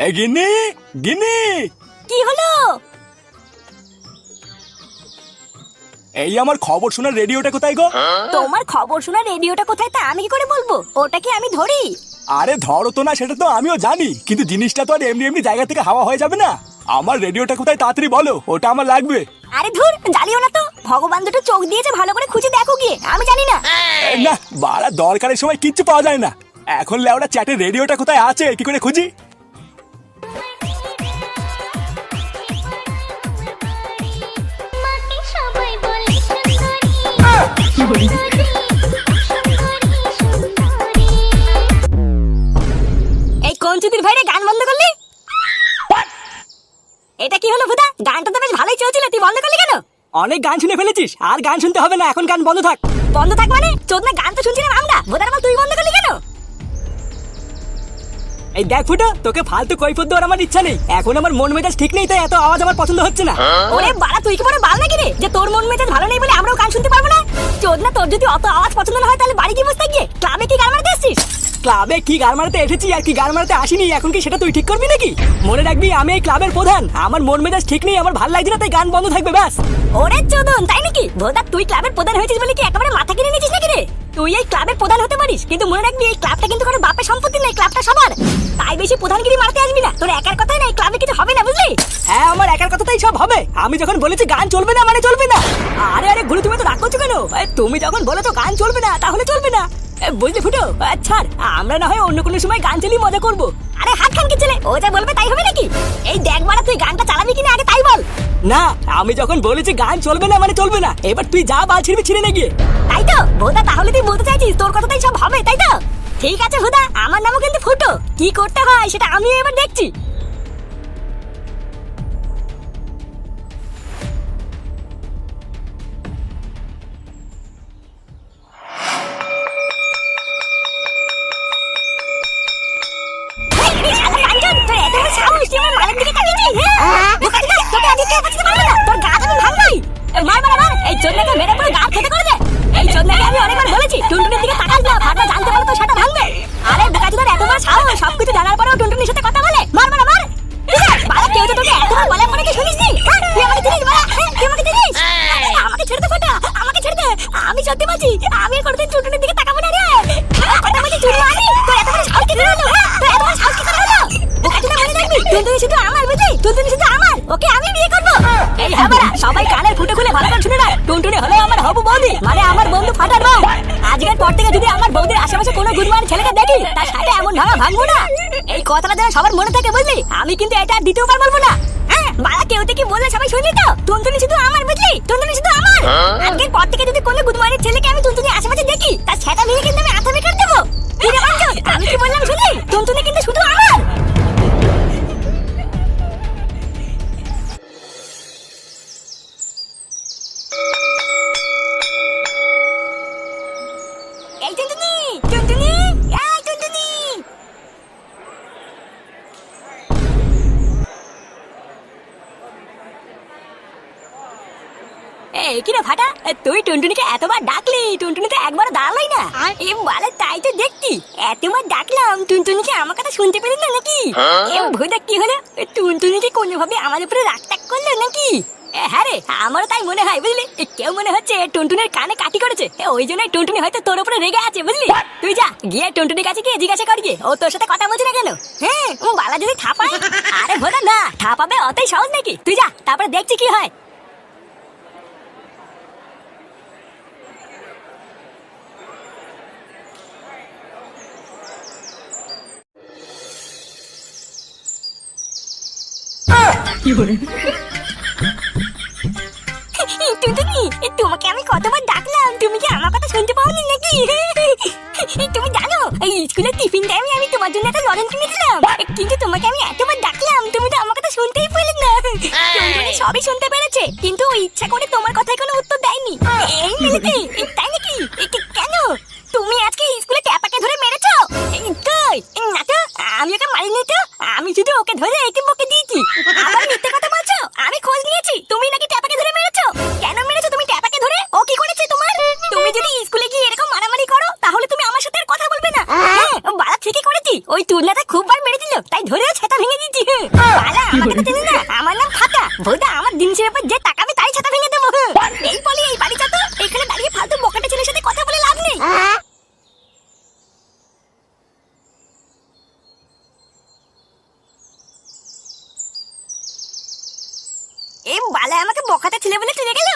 এই গিন্নি, গিন্নি, কি হলো? এই আমার খবর শোনার রেডিওটা কোথায় গো? তোমার খবর শোনা রেডিওটা কোথায় তা আমি কি করে বলবো? ওটা কি আমি ধরি? আরে ধরো তো না, সেটা তো আমিও জানি, কিন্তু জিনিসটা তো আর এমনি এমনি জায়গা থেকে হাওয়া হয়ে যাবে না। আমার রেডিওটা কোথায় তাড়াতাড়ি বলো, ওটা আমার লাগবে। আরে ধুর, জ্বালিও না তো। ভগবান দুটো চোখ দিয়েছে, ভালো করে খুঁজে দেখো গিয়ে, আমি জানি না। না বাড়া, দরকারের সময় কিচ্ছু পাওয়া যায় না। এখন লেওড়া চ্যাটের রেডিওটা কোথায় আছে, কি করে খুঁজি? এই কঞ্চুদির ভাইরে গান বন্ধ করলি? এটা কি হলো ভুদা? গানটা তো বেশ ভালোই চলছিল, তুই বন্ধ করলি কেন? অনেক গান শুনে ফেলেছিস, আর গান শুনতে হবে না, এখন গান বন্ধ থাক। বন্ধ থাক মানে? চোদনা, গান তো শুনছিলাম আমরা। ভুদার বল, তুই বন্ধ করলি কেন? এই দেখ ফুটো, তোকে ফালতু কৈফত দেওয়ার আমার ইচ্ছা নেই। এখন আমার মন মেজাজ ঠিক নেই, তাই এত আওয়াজ আমার পছন্দ হচ্ছে না। ওরে বাড়া, তুই কি বড় বাল নাকি রে যে তোর মন মেজাজ ভালো নেই বলে আমরাও গান শুনতে পারবো না? চোদনা, তোর যদি অত আওয়াজ পছন্দ না হয় তাহলে বাড়ি কি বসে গিয়ে ক্লাবে কি গান মারতে আসছিস? ক্লাবে কি গান মারাতে এসেছি আর কি গান মারাতে আসিনি, এখন কি সেটা তুই ঠিক করবি নাকি? মনে রাখবি আমি এই ক্লাবের প্রধান, আমার মন মেজাজ ঠিক নেই, আমার ভালো লাগছে না, তাই গান বন্ধ থাকবে ব্যাস। ওরে চোদন, তাই নাকি? ভোদা, তুই ক্লাবের প্রধান হয়েছিস বলে কি একেবারে মাথা কিনে নিয়েছিস নাকি রে? তুই এই ক্লাবের প্রধান হতে পারিস, কিন্তু মনে রাখবি এই ক্লাবটা কিন্তু কোনো বাপের সম্পত্তি নেই, ক্লাবটা সবার। তাই বেশি প্রধানগিরি মারতে আসবি না, তোর একার কথাই না এই ক্লাবে কিছু হবে না, বুঝলি? হ্যাঁ, আমার একার কথাটাই সব হবে। আমি যখন বলেছি গান চলবে না মানে চলবে না। আরে আরে গুরু, তুমি তো রাগ করছো কেন? তুমি যখন বলেছো গান চলবে না তাহলে চলবে না, বুঝলি ফুটো? ছাড়, আমরা না হয় অন্য কোনো সময় গান চালিয়ে মজা করবো। আরে হাত খান কি ছেলে, ও যা বলবে তাই হবে নাকি? এই দেখ বাড়া, তুই গানটা চালাবি কিনা আগে তাই বল। না, আমি যখন বলেছি গান চলবে না মানে চলবে না, এবার তুই যা বাল ছিড়বি ছিঁড়ে নে গিয়ে। তাই তো ভোদা, তাহলে তুই বলতে চাইছিস তোর কথাটাই সব হবে, তাই তো? ঠিক আছে ভোদা, আমার নামও কিন্তু ফুটো। কি করতে হয় সেটা আমিও এবার দেখছি। সবকিছু জানার পরেও টুনটুনির সাথে কথা বলে? মার মার মার! কেউ তো তোকে এতবার বলে মনে কি শুনিস নি? তুই আমাকে চিনিস বাড়া? তুই আমাকে চিনিস? আমাকে ছেড়ে দে ফোটা, আমাকে ছেড়ে দে। আমি সত্যি বলছি, আমি আর কোনোদিন টুনটুনির দিকে তাকাবো না রে। কথা বলছি চুরি মারি, তোর এত বড় সাহস কি করে হলো? তোর এত বড় সাহস কি করে হলো? বোকাচোদা, মনে রাখবি, টুনটুনি শুধু আমার, বুঝলি? টুনটুনি শুধু আমার, ওকে আমি বিয়ে করবো। এই হ্যাঁ বাড়া, সবাই কানের ফুটে খুলে ভালো করে শুনে না, টুনটুনি হলো আমার হবু বৌদি, মানে আমার বন্ধু ফাটার বউ। আজকের পর থেকে যদি আমার বৌদির আশেপাশে কোনো গুদমান ছেলেকে দেখি, তার সাথে এমন ভাঙা ভাঙবো না। এই কথাটা যেন সবার মনে থাকে, বুঝলি? আমি কিন্তু এটা আর দ্বিতীয়বার বলবো না। হ্যাঁ বাড়া, কেউ থেকে বললে সবাই শুনলি তো? টুনটুনি শুধু আমার, বুঝলি? টুনটুনি শুধু আমার। আজকের পর থেকে যদি কোনো গুদমানের ছেলেকে আমি টুনটুনি আশেপাশে দেখি, তার সেটা ভেঙে কিন্তু আমি আথা বেকার দেবো। কি রে বাঞ্চোদ, আমি কি বললাম শুনলি? টুনটুনি কিন্তু শুধু আমার। এই টুনটুনি, টুনটুনি, এই টুনটুনি। কি রে ফাটা, তুই টুনটুনিকে এতবার ডাকলি, টুনটুনি তো একবার দাঁড়ালোই না। এ বলে তাই তো দেখছি, এতবার ডাকলাম টুনটুনিকে আমার কথা শুনতে পেলি না নাকি? এ ভুদা, কি হলো? টুনটুনি কি কোনোভাবে আমার উপরে রাগ টাগ করলো নাকি? হ্যাঁ রে, আমারও তাই মনে হয়, বুঝলি? কেউ মনে হচ্ছে টুনটুনির কানে কাটি করেছে, ওই জন্য টুনটুনি হয়তো তোর উপরে রেগে আছে, বুঝলি? তুই যা গিয়ে টুনটুনির কাছে গিয়ে জিজ্ঞাসা কর গিয়ে ও তোর সাথে কথা বলছে না কেন। হ্যাঁ, ও বালা যদি থাপায়। আরে ভোদা না, থাপাবে অতই সহজ নাকি? তুই যা, তারপরে দেখছি কি হয়। টুনটুনি, তোমাকে আমি কতবার ডাকলাম, তুমি কি আমার কথা শুনতে পাওনি নাকি? তুমি জানো এই স্কুলের টিফিন টাইমে আমি তোমার জন্য একটা লজেন্স কিনেছিলাম, কিন্তু তোমাকে আমি এতবার ডাকলাম তুমি তো আমার কথা শুনতেই পেলে না। টুনটুনি সবই শুনতে পেরেছে, কিন্তু ও ইচ্ছা করে তোমার কথায় কোনো উত্তর দেয়নি। এই মিলিতে, তাই নাকি? কেন তুমি আজকে স্কুলে ট্যাপাকে ধরে মেরেছো? কই না তো, আমি ওকে মারিনি তো, আমি শুধু ওকে ধরে একে বকে দিয়েছি। আবার মিথ্যে কথা বলছো? আমি খোঁজ নিয়েছি, তুমি নাকি ট্যাপাকে ধরে মেরেছো। কেন মেরেছো তুমি ট্যাপাকে ধরে? ও কি করেছে তোমার? তুমি যদি স্কুলে গিয়ে এরকম মারামারি করো তাহলে তুমি আমার সাথে আর কথা বলবে না। হ্যাঁ বাড়া, ঠিকই করেছি, ওই তুলনাটা খুব বার মেরে দিল, তাই ধরেও ছাতা ভেঙে দিয়েছি। আমাকে তো চিনিস না, আমার নাম ফাটা। ভোদা আমার জিনিসের উপর যে তাকাবে তাই ছাতা ভেঙে দেবো। এই বলি এই বাড়ি যা তো, এখানে দাঁড়িয়ে ফালতু বকাটে ছেলের সাথে কথা বলে লাভ নেই। এই বালা আমাকে বকাটা ছেলে বলে চলে গেল।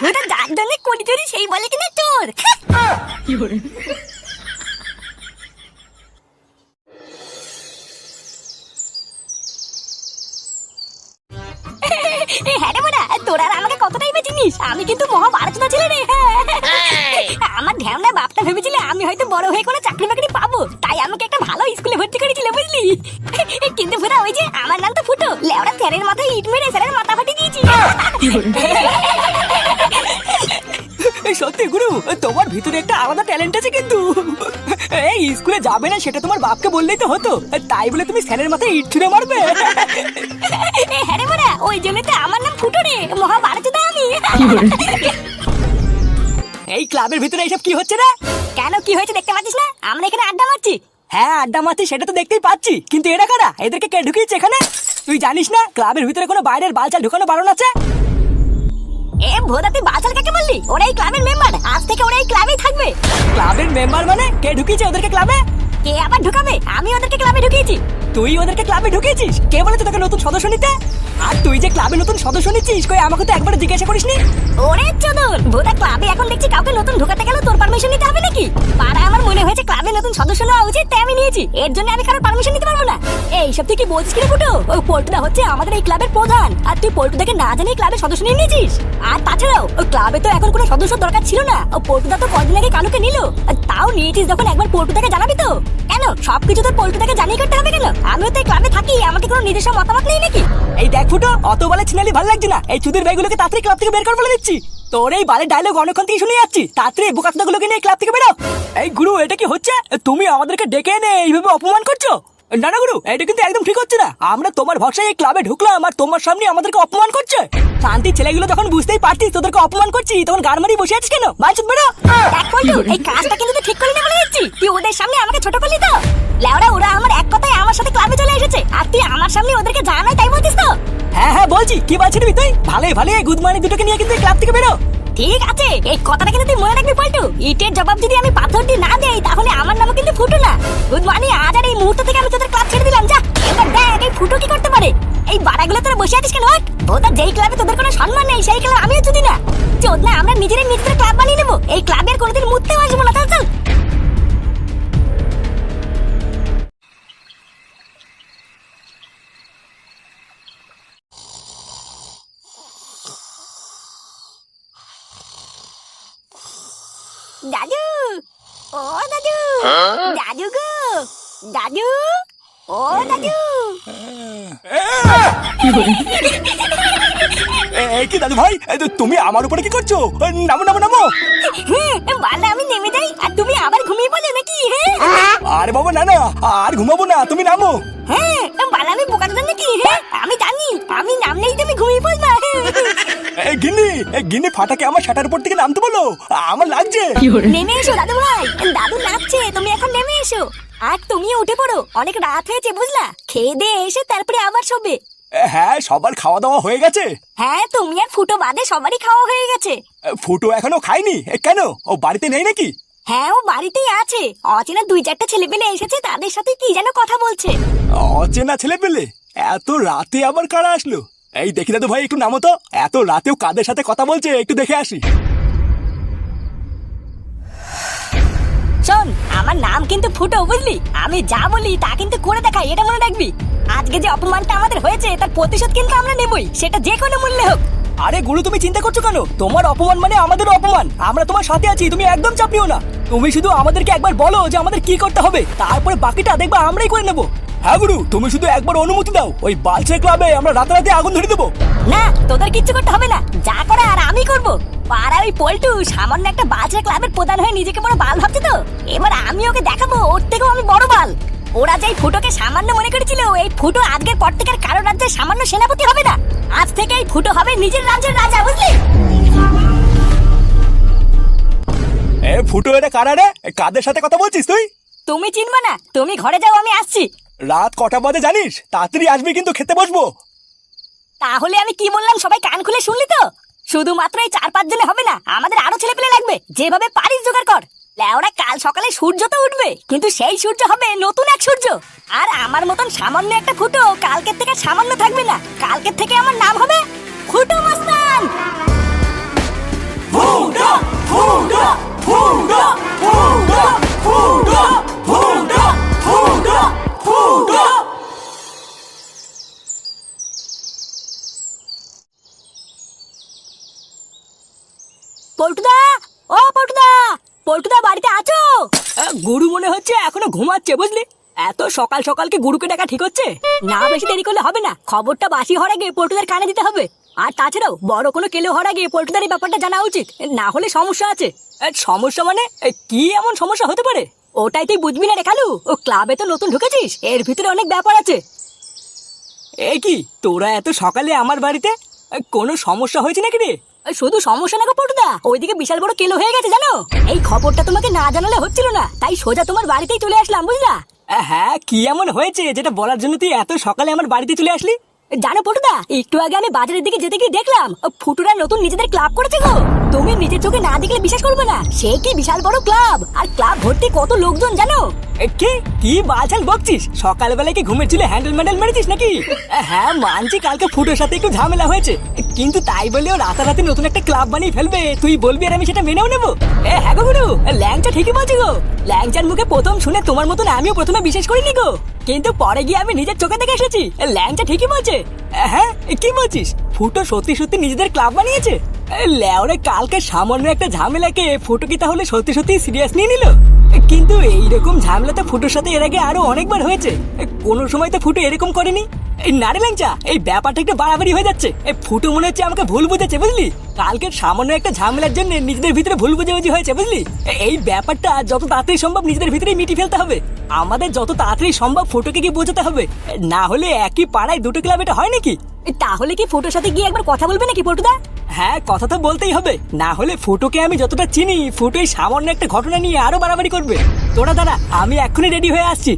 ভোদা যার জন্য কোটি চুরি সেই বলে কিনা চোর। হ্যাঁ রে বোনা, তোরা আর আমাকে কতটাই বা চিনিস? আমি কিন্তু মহাভারতটা ছেলে রে। আমার ধ্যানা বাপটা ভেবেছিল আমি হয়তো বড় হয়ে কোনো চাকরি বাকরি পাবো, তাই আমাকে একটা ভালো স্কুলে ভর্তি করেছিল, বুঝলি? কিন্তু পুরা ওই যে আমার নাম তো ফুটো, লেওড়া স্যারের মাথায় ইট মেরে স্যারের মাথা ফাটিয়ে দিয়েছি। সত্যি গুরু, তোমার ভিতরে একটা আলাদা ট্যালেন্ট আছে কিন্তু। এই স্কুলে যাবে না সেটা তোমার বাপকে বললেই তো হতো, তাই বলে তুমি স্যারের মাথায় ইট ছুঁড়ে মারবে? হ্যাঁ রে বোনা, ওই জন্য তো আমার নাম ফুটো রে, মহাভারতটা আমি। এই ক্লাবের ভিতরে এইসব কি হচ্ছে না? কেন কি হয়েছে দেখতে পাচ্ছিস না? আমরা এখানে আড্ডা মারছি। হ্যাঁ আড্ডা মারছি, সেটা তো দেখতেই পাচ্ছি, কিন্তু এরা কারা? এদেরকে কে ঢুকিয়েছে এখানে? তুই জানিস না ক্লাবের ভিতরে কোনো বাইরের বালচাল ঢুকানো বারণ আছে? এ ভোদা, তুই বাচাল কাকে বললি? ওরা এই ক্লাবের মেম্বার, আজ থেকে ওরা এই ক্লাবেই থাকবে। ক্লাবের মেম্বার মানে? কে ঢুকিয়েছে ওদেরকে ক্লাবে? কে আবার ঢুকাবে? আমি ওদেরকে ক্লাবে ঢুকিয়েছি। তুই ওদেরকে ক্লাবে ঢুকিয়েছিস? কে বলেছে তোকে নতুন সদস্য নিতে? আর তুই যে ক্লাবে নতুন সদস্য নিচ্ছিস, কই আমাকে তো একবার জিজ্ঞাসা করিসনি? ওরে চোদন ভোদা, ক্লাবে এখন দেখছি কাউকে নতুন ঢোকাতে গেলে তোর পারমিশন নিতে হবে নাকি? পাড়া আমার মনে হয়েছে ক্লাবে নতুন সদস্য নেওয়া উচিত, তাই আমি নিয়েছি। এর জন্য আমি কারোর পারমিশন নিতে পারবো না। এই সব থেকে বলছিস কি রে ফুটো? ওই পল্টুদা হচ্ছে আমাদের এই ক্লাবের প্রধান, আর তুই পল্টুদাকে না জানিয়ে ক্লাবের সদস্য নিয়ে নিয়েছিস। আর তাছাড়াও ওই ক্লাবে তো এখন কোনো সদস্য দরকার ছিল না, ও পল্টুদা তো কদিন আগে কালুকে নিল। তাও নিয়েছিস যখন একবার পল্টুদাকে জানাবি তো। কেন সবকিছু তো পল্টুদাকে জানিয়ে করতে হবে কেন? আমিও তো এই ক্লাবে থাকি, আমাকে কোনো নিজস্ব মতামত নেই নাকি? এই দেখ ফুটো, অত বলে ছিনালি ভালো লাগছে না। এই চুদির ভাইগুলোকে তাড়াতাড়ি ক্লাব থেকে বের কর বলে দিচ্ছি। তোর এই বালের ডায়লগ অনেকক্ষণ থেকে শুনে যাচ্ছি, তাড়াতাড়ি বোকাচোদাগুলোকে নিয়ে ক্লাব থেকে বেরো। এই গুরু, এটা কি হচ্ছে? তুমি আমাদেরকে ডেকে এনে এইভাবে অপমান করছো? না না গুরু, এটা কিন্তু একদম ঠিক হচ্ছে না। আমরা তোমার ভরসায় এই ক্লাবে ঢুকলাম আর তোমার সামনে আমাদেরকে অপমান করছে। শান্তির ছেলেগুলো যখন বুঝতেই পারছিস তোদেরকে অপমান করছি, তখন গান মারি বসে আছিস কেন? বাঞ্চুত বেরো। দেখ পল্টু, এই কাজটা কিন্তু তুই ঠিক করলি না বলে দিচ্ছি। তুই ওদের সামনে আমাকে ছোট করলি তো। লেওড়া, ওরা আমার এক কথায় আমার সাথে ক্লাবে চলে এসেছে, আর তুই আমার সামনে ওদেরকে জানাই তাই বলছিস তো? হ্যাঁ হ্যাঁ বলছি, কি বলছিস তুই? ভালোই ভালোই এই গুদমানি দুটোকে নিয়ে কিন্তু ক্লাব থেকে বেরো। ঠিক আছে, এই কথাটা কিন্তু তুই মনে রাখবি পল্টু। ইটের জবাব যদি আমি পাথর দিয়ে না দেই, তাহলে আমার নামও কিন্তু ফুটো না। গুড মর্নিং, আজ আর এই মুহূর্ত থেকে আমি তোদের ক্লাব ছেড়ে দিলাম। যা এবার দেখ এই ফুটো কি করতে পারে। এই বাড়াগুলো তোরা বসে আছিস কেন? ওটা যেই ক্লাবে তোদের কোনো সম্মান নেই, সেই ক্লাব আমিও যদি না চোদ না, আমরা নিজেরাই নিজেদের ক্লাব বানিয়ে নেবো। এই ক্লাবের কোনোদিন মুততেও আসবো না। চল চল। দাদু, ও দাদু, দাদু গো, দাদু, ও দাদু। কি দাদু ভাই, তুমি আমার উপরে কি করছো? নামো নামো নামো। বালা, আমি নেমে যাই আর তুমি আবার ঘুমিয়ে পড়লে নাকি? আরে বাবা না না, আর ঘুমাবো না, তুমি নামো। হ্যাঁ বালা, আমি বোকাটা নাকি? আমি জানি আমি নামলেই তুমি ঘুমিয়ে পড়বা। গিন্নি, গিন্নি ফাটাকে আমার শাটার উপর থেকে নামতে বলো, আমার লাগছে। নেমে এসো দাদু ভাই, দাদু নাচছে, তুমি এখন নেমে এসো। আর তুমিও উঠে পড়ো, অনেক রাত হয়েছে বুঝলা। খেয়ে দিয়ে এসে তারপরে আবার শোবে। হ্যাঁ, সবার খাওয়া দাওয়া হয়ে গেছে। হ্যাঁ, তুমি আর ফুটো বাদে সবারই খাওয়া হয়ে গেছে। ফুটো এখনো খায়নি কেন? ও বাড়িতে নেই নাকি? হ্যাঁ, ও বাড়িতেই আছে। অচেনা 2-4টা ছেলে পেলে এসেছে, তাদের সাথে কি যেন কথা বলছে। অচেনা ছেলে পেলে? এত রাতে আবার কারা আসলো? এই দেখি দাদু ভাই, একটু নামো তো। এত রাতেও কাদের সাথে কথা বলছে, একটু দেখে আসি। শোন, আমার নাম কিন্তু ফুটো, বুঝলি? আমি যা বলি তা কিন্তু করে দেখাই, এটা মনে রাখবি। আজকে যে অপমানটা আমাদের হয়েছে তার প্রতিশোধ কিন্তু আমরা নেবই, সেটা যে কোনো মূল্যে হোক। আরে গুরু, তুমি চিন্তা করছো কেন? তোমার অপমান মানে আমাদের অপমান। আমরা তোমার সাথে আছি, তুমি একদম চাপ নিও না। তুমি শুধু আমাদেরকে একবার বলো যে আমাদের কি করতে হবে, তারপরে বাকিটা দেখবা আমরাই করে নেবো। হ্যাঁ গুরু, তুমি শুধু একবার অনুমতি দাও, ওই বালছে ক্লাবে আমরা রাতারাতি আগুন ধরে দেবো। না, তোদের কিচ্ছু করতে হবে না, যা করে আর আমি করবো। পাড়া ওই পল্টু সামান্য একটা বালছেড়া ক্লাবের প্রধান হয়ে নিজেকে বড় বাল ভাবছে তো। এবার আমি ওকে দেখাবো ওর থেকেও আমি বড় বাল। ওরা যে ফুটোকে সামান্য মনে করেছিল, এই ফুটো আজকের পর থেকে কারো রাজ্যের সামান্য সেনাপতি হবে না। আজ থেকে এই ফুটো হবে নিজের রাজ্যের রাজা, বুঝলি? ফুটো, এটা কারা রে? কাদের সাথে কথা বলছিস তুই? তুমি চিনবে না, তুমি ঘরে যাও, আমি আসছি। রাত কটা বাজে জানিস? তাড়াতাড়ি আসবি কিন্তু খেতে বসবো। তাহলে আমি কি বললাম সবাই কান খুলে শুনলি তো? শুধুমাত্র এই 4-5 জনে হবে না, আমাদের আরো ছেলে পেলে লাগবে। যেভাবে পারিস জোগাড় কর। লেওরা কাল সকালে সূর্য তো উঠবে, কিন্তু সেই সূর্য হবে নতুন এক সূর্য। আর আমার মতন সামান্য একটা ফুটো কালকের থেকে সামান্য থাকবে না। কালকের থেকে আমার নাম হবে ফুটো মস্তান। ফুটো ফুটো ফুটো ফুটো ফুটো ফুটো ফুটো ফুটো। পল্টুদা, ও পল্টুদা, পল্টুদা বাড়িতে আছো? গুরু মনে হচ্ছে এখনো ঘুমাচ্ছে, বুঝলি? এত সকাল সকাল কি গুরুকে ডাকা ঠিক হচ্ছে? না, বেশি দেরি করলে হবে না। খবরটা বাসি হওয়ার আগে পল্টুদার কানে দিতে হবে। আর তাছাড়াও বড় কোনো কেলো হওয়ার আগে পল্টুদার এই ব্যাপারটা জানা উচিত, না হলে সমস্যা আছে। সমস্যা মানে কি এমন সমস্যা হতে পারে? ওটাই তুই বুঝবি না রে কালু। ও ক্লাবে তো নতুন ঢুকেছিস, এর ভিতরে অনেক ব্যাপার আছে। এ কি, তোরা এত সকালে আমার বাড়িতে? কোনো সমস্যা হয়েছে নাকি রে? শুধু সমস্যা না গো পল্টুদা, ওইদিকে বিশাল বড় কেলো হয়ে গেছে জানো। এই খবরটা তোমাকে না জানালে হচ্ছিল না, তাই সোজা তোমার বাড়িতেই চলে আসলাম, বুঝলা? হ্যাঁ, কি এমন হয়েছে যেটা বলার জন্য তুই এত সকালে আমার বাড়িতে চলে আসলি? জানো পল্টুদা, একটু আগে আমি বাজারের দিকে যেতে গিয়ে দেখলাম ফুটুরা নতুন নিজেদের ক্লাব করেছে গো। তুমি নিজের চোখে না দেখলে বিশ্বাস করবে না, সে কি বিশাল বড় ক্লাব। আর ক্লাব ভর্তি কত লোকজন জানো। কি কি বালছাল বকছিস? সকালবেলায় কি ঘুমের ছিল হ্যান্ডেল ম্যান্ডেল মেরেছিস নাকি? হ্যাঁ মানছি, কালকে ফুটোর সাথে একটু ঝামেলা হয়েছে, কিন্তু তাই বলেও রাতারাতি নতুন একটা ক্লাব বানিয়ে ফেলবে তুই বলবি আর আমি সেটা মেনেও নেবো? হ্যাঁ গো গুরু, ল্যাংচা ঠিকই বলছি গো। ল্যাংচার মুখে প্রথম শুনে তোমার মতন আমিও প্রথমে বিশ্বাস করিনি গো, কিন্তু পরে গিয়ে আমি নিজের চোখে দেখে এসেছি ল্যাংচা ঠিকই বলছে। হ্যাঁ, কি বলছিস? ফুটো সত্যি সত্যি নিজেদের ক্লাব বানিয়েছে? লেওরে কালকে সামান্য একটা ঝামেলাকে ফুটো কি তাহলে সত্যি সত্যি সিরিয়াস নিয়ে নিল? কিন্তু এইরকম ঝামেলা তো ফুটোর সাথে এর আগে আরো অনেকবার হয়েছে, কোনো সময় তো ফুটো এরকম করেনি। না রে ল্যাংচা, এই ব্যাপারটা একটু বাড়াবাড়ি হয়ে যাচ্ছে। ফুটো মনে হচ্ছে আমাকে ভুল বুঝেছে, বুঝলি? কালকের সামান্য একটা ঝামেলার জন্য নিজেদের ভিতরে ভুল বুঝাবুঝি হয়েছে, বুঝলি? এই ব্যাপারটা যত তাড়াতাড়ি সম্ভব নিজেদের ভিতরে মিটিয়ে ফেলতে হবে। আমাদের যত তাড়াতাড়ি সম্ভব ফুটোকে কি বোঝাতে হবে, না হলে একই পাড়ায় দুটো ক্লাব এটা হয় নাকি? তাহলে কি ফুটোর সাথে গিয়ে একবার কথা বলবে নাকি পল্টুদা? হ্যাঁ, কথা তো বলতেই হবে, না হলে ফুটোকে আমি যতটা চিনি ফুটোই সামান্য একটা ঘটনা নিয়ে আরো বাড়াবাড়ি করবে। তোরা দাঁড়া, আমি এক্ষুনি রেডি হয়ে আসছি।